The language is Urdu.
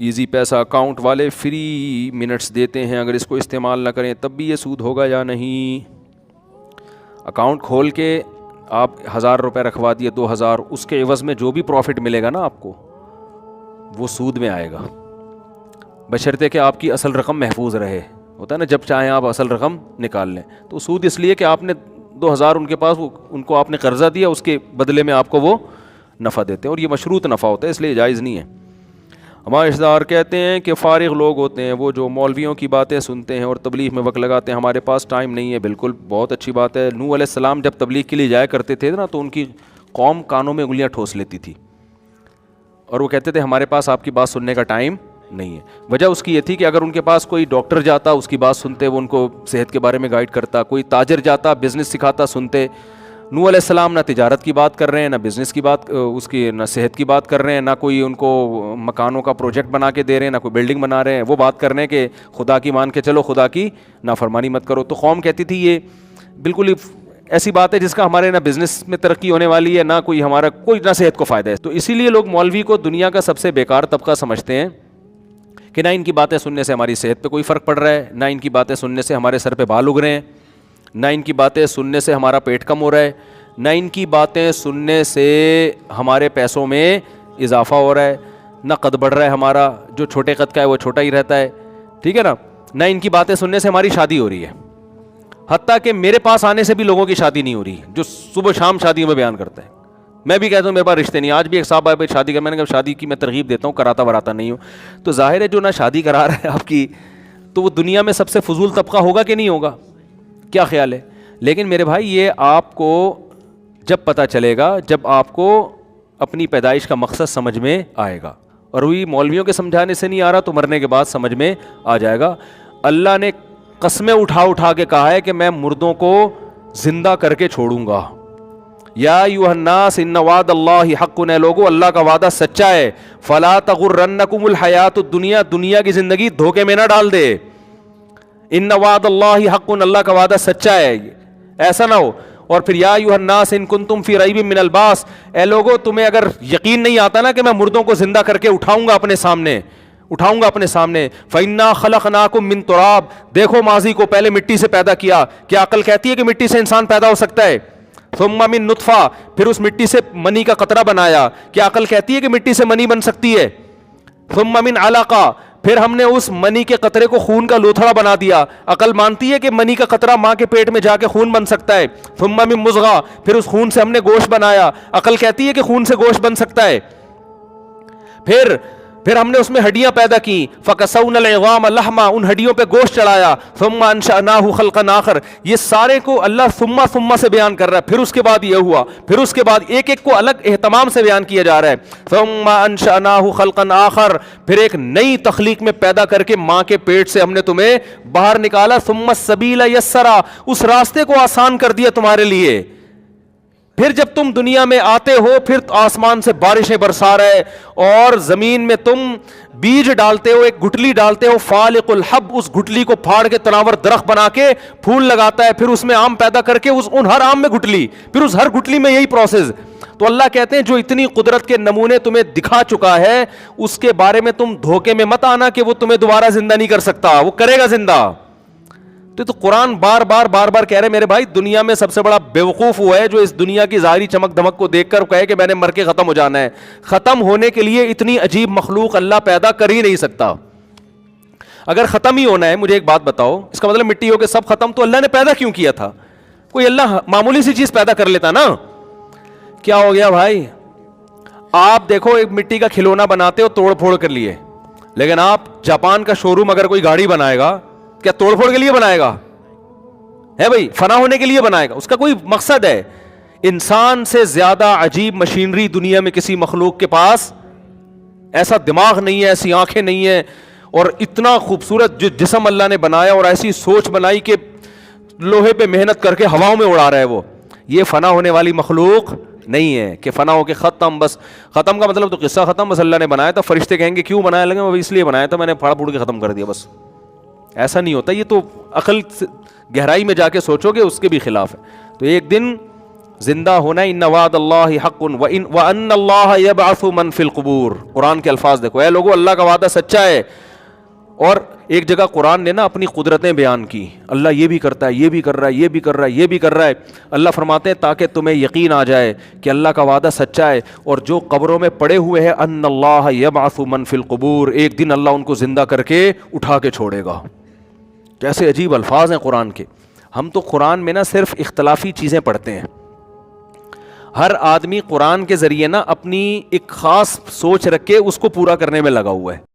ایزی پیسہ اکاؤنٹ والے فری منٹس دیتے ہیں، اگر اس کو استعمال نہ کریں تب بھی یہ سود ہوگا یا نہیں؟ اکاؤنٹ کھول کے آپ 1000 روپے رکھوا دیے 2000، اس کے عوض میں جو بھی پروفٹ ملے گا نا آپ کو وہ سود میں آئے گا، بشرطے کہ آپ کی اصل رقم محفوظ رہے۔ ہوتا ہے نا جب چاہیں آپ اصل رقم نکال لیں، تو سود اس لیے کہ آپ نے 2000 ان کے پاس، ان کو آپ نے قرضہ دیا، اس کے بدلے میں آپ کو وہ نفع دیتے ہیں، اور یہ مشروط نفع ہوتا ہے اس لیے جائز نہیں ہے۔ ہمارے رشتہ دار کہتے ہیں کہ فارغ لوگ ہوتے ہیں وہ جو مولویوں کی باتیں سنتے ہیں اور تبلیغ میں وقت لگاتے ہیں، ہمارے پاس ٹائم نہیں ہے۔ بالکل بہت اچھی بات ہے۔ نوح علیہ السلام جب تبلیغ کے لیے جایا کرتے تھے نا تو ان کی قوم کانوں میں انگلیاں ٹھوس لیتی تھی اور وہ کہتے تھے ہمارے پاس آپ کی بات سننے کا ٹائم نہیں ہے۔ وجہ اس کی یہ تھی کہ اگر ان کے پاس کوئی ڈاکٹر جاتا اس کی بات سنتے، وہ ان کو صحت کے بارے میں گائیڈ کرتا، کوئی تاجر جاتا بزنس سکھاتا سنتے۔ نوح علیہ السلام نہ تجارت کی بات کر رہے ہیں، نہ بزنس کی بات، اس کی نہ صحت کی بات کر رہے ہیں، نہ کوئی ان کو مکانوں کا پروجیکٹ بنا کے دے رہے ہیں، نہ کوئی بلڈنگ بنا رہے ہیں، وہ بات کر رہے ہیں کہ خدا کی مان کے چلو، خدا کی نافرمانی مت کرو۔ تو قوم کہتی تھی یہ بالکل ایسی بات ہے جس کا ہمارے نہ بزنس میں ترقی ہونے والی ہے، نہ کوئی ہمارا کوئی نہ صحت کو فائدہ ہے۔ تو اسی لیے لوگ مولوی کو دنیا کا سب سے بیکار طبقہ سمجھتے ہیں کہ نہ ان کی باتیں سننے سے ہماری صحت پہ کوئی فرق پڑ رہا ہے، نہ ان کی باتیں سننے سے ہمارے سر پہ بال اگ رہے ہیں، نہ ان کی باتیں سننے سے ہمارا پیٹ کم ہو رہا ہے، نہ ان کی باتیں سننے سے ہمارے پیسوں میں اضافہ ہو رہا ہے، نہ قد بڑھ رہا ہے ہمارا، جو چھوٹے قد کا ہے وہ چھوٹا ہی رہتا ہے، ٹھیک ہے نا، نہ ان کی باتیں سننے سے ہماری شادی ہو رہی ہے، حتیٰ کہ میرے پاس آنے سے بھی لوگوں کی شادی نہیں ہو رہی جو صبح شام شادیوں میں بیان کرتا ہے۔ میں بھی کہتا ہوں میرے پاس رشتے نہیں، آج بھی ایک صاحب آئے شادی کر، میں نے کہا شادی کی میں ترغیب دیتا ہوں، کراتا وراتا نہیں ہوں۔ تو ظاہر ہے جو نہ شادی کرا رہا ہے آپ کی، تو وہ دنیا میں سب سے فضول طبقہ ہوگا کہ نہیں ہوگا؟ کیا خیال ہے؟ لیکن میرے بھائی یہ آپ کو جب پتہ چلے گا جب آپ کو اپنی پیدائش کا مقصد سمجھ میں آئے گا، اور وہی مولویوں کے سمجھانے سے نہیں آ رہا تو مرنے کے بعد سمجھ میں آ جائے گا۔ اللہ نے قسمیں اٹھا اٹھا کے کہا ہے کہ میں مردوں کو زندہ کر کے چھوڑوں گا۔ یا ایھا الناس ان وعد اللہ حق، اے لوگو اللہ کا وعدہ سچا ہے، فلا تغرنکم الحیات الدنیا، دنیا کی زندگی دھوکے میں نہ ڈال دے۔ ان وعد اللہ حق، اللہ کا وعدہ سچا ہے، ایسا نہ ہو۔ اور پھر یا ایھا الناس ان کنتم فی ریب من البعث، اے لوگو تمہیں اگر یقین نہیں آتا نا کہ میں مردوں کو زندہ کر کے اٹھاؤں گا اپنے سامنے، فَإِنَّا خَلَقْنَاكُم مِّن تُرَابٍ، دیکھو ماضی کو پہلے مٹی سے پیدا کیا، کیا عقل کہتی ہے کہ مٹی سے انسان پیدا ہو سکتا ہے؟ ثُمَّ مِن نُطْفَةٍ، پھر اس مٹی سے منی کا قطرہ بنایا، کیا عقل کہتی ہے کہ مٹی سے منی بن سکتی ہے؟ ثُمَّ مِن عَلَقَةٍ، پھر ہم نے اس منی کے قطرے کو خون کا لوتھڑا بنا دیا، عقل مانتی ہے کہ منی کا قطرہ ماں کے پیٹ میں جا کے خون بن سکتا ہے؟ ثُمَّ مِن مُضْغَةٍ، پھر اس خون سے ہم نے گوشت بنایا، عقل کہتی ہے کہ خون سے گوشت بن سکتا ہے؟ پھر ہم نے اس میں ہڈیاں پیدا کی، فَكَسَوْنَا الْعِظَامَ لَحْمًا، ان ہڈیوں پہ گوشت چڑھایا، ثُمَّ أَنشَأْنَاهُ خَلْقًا آخَرَ، یہ سارے کو اللہ ثم سے بیان کر رہا ہے، پھر اس کے بعد یہ ہوا، پھر اس کے بعد ایک ایک کو الگ اہتمام سے بیان کیا جا رہا ہے۔ ثُمَّ أَنشَأْنَاهُ خَلْقًا آخَرَ، پھر ایک نئی تخلیق میں پیدا کر کے ماں کے پیٹ سے ہم نے تمہیں باہر نکالا، ثُمَّ السَّبِيلَ يَسَّرَا، اس راستے کو آسان کر دیا تمہارے لیے۔ پھر جب تم دنیا میں آتے ہو پھر آسمان سے بارشیں برسا رہے اور زمین میں تم بیج ڈالتے ہو، ایک گٹلی ڈالتے ہو، فالق الحب، اس گٹلی کو پھاڑ کے تناور درخت بنا کے پھول لگاتا ہے، پھر اس میں آم پیدا کر کے ان ہر آم میں گٹلی، پھر اس ہر گٹلی میں یہی پروسیس۔ تو اللہ کہتے ہیں جو اتنی قدرت کے نمونے تمہیں دکھا چکا ہے اس کے بارے میں تم دھوکے میں مت آنا کہ وہ تمہیں دوبارہ زندہ نہیں کر سکتا، وہ کرے گا زندہ۔ تو قرآن بار بار کہہ رہے میرے بھائی دنیا میں سب سے بڑا بیوقوف وہ ہے جو اس دنیا کی ظاہری چمک دمک کو دیکھ کر کہے کہ میں نے مر کے ختم ہو جانا ہے۔ ختم ہونے کے لیے اتنی عجیب مخلوق اللہ پیدا کر ہی نہیں سکتا۔ اگر ختم ہی ہونا ہے، مجھے ایک بات بتاؤ، اس کا مطلب مٹی ہو کے سب ختم، تو اللہ نے پیدا کیوں کیا تھا؟ کوئی اللہ معمولی سی چیز پیدا کر لیتا نا۔ کیا ہو گیا بھائی؟ آپ دیکھو ایک مٹی کا کھلونا بناتے ہو توڑ پھوڑ کر لیے، لیکن آپ جاپان کا شو روم اگر کوئی گاڑی بنائے گا کیا توڑ پھوڑ کے لیے بنائے گا؟ ہے بھائی، فنا ہونے کے لیے بنائے گا، اس کا کوئی مقصد ہے۔ انسان سے زیادہ عجیب مشینری دنیا میں کسی مخلوق کے پاس ایسا دماغ نہیں ہے، ایسی آنکھیں نہیں ہیں، اور اتنا خوبصورت جو جسم اللہ نے بنایا اور ایسی سوچ بنائی کہ لوہے پہ محنت کر کے ہواؤں میں اڑا رہا ہے وہ، یہ فنا ہونے والی مخلوق نہیں ہے کہ فنا ہو کے ختم۔ بس ختم کا مطلب تو قصہ ختم، بس اللہ نے بنایا تھا، فرشتے کہیں گے کیوں بنایا؟ لگے وہ اس لیے بنایا تھا، میں نے پھاڑ پھوڑ کے ختم کر دیا، بس ایسا نہیں ہوتا۔ یہ تو عقل گہرائی میں جا کے سوچو گے اس کے بھی خلاف ہے۔ تو ایک دن زندہ ہونا ان وعد اللہ حق وان اللہ یبعث من فی القبور. قرآن کے الفاظ دیکھو، اے لوگو اللہ کا وعدہ سچا ہے. اور ایک جگہ قرآن نے نا اپنی قدرتیں بیان کی، اللہ یہ بھی کرتا ہے، یہ بھی کر رہا ہے، یہ بھی کر رہا ہے، یہ بھی کر رہا ہے. اللہ فرماتے ہیں تاکہ تمہیں یقین آ جائے کہ اللہ کا وعدہ سچا ہے. اور جو قبروں میں پڑے ہوئے ہیں ان اللہ یبعث من فی القبور، ایک دن اللہ ان کو زندہ کر کے اٹھا کے چھوڑے گا. کیسے عجیب الفاظ ہیں قرآن کے. ہم تو قرآن میں نا صرف اختلافی چیزیں پڑھتے ہیں. ہر آدمی قرآن کے ذریعے نا اپنی ایک خاص سوچ رکھ کے اس کو پورا کرنے میں لگا ہوا ہے.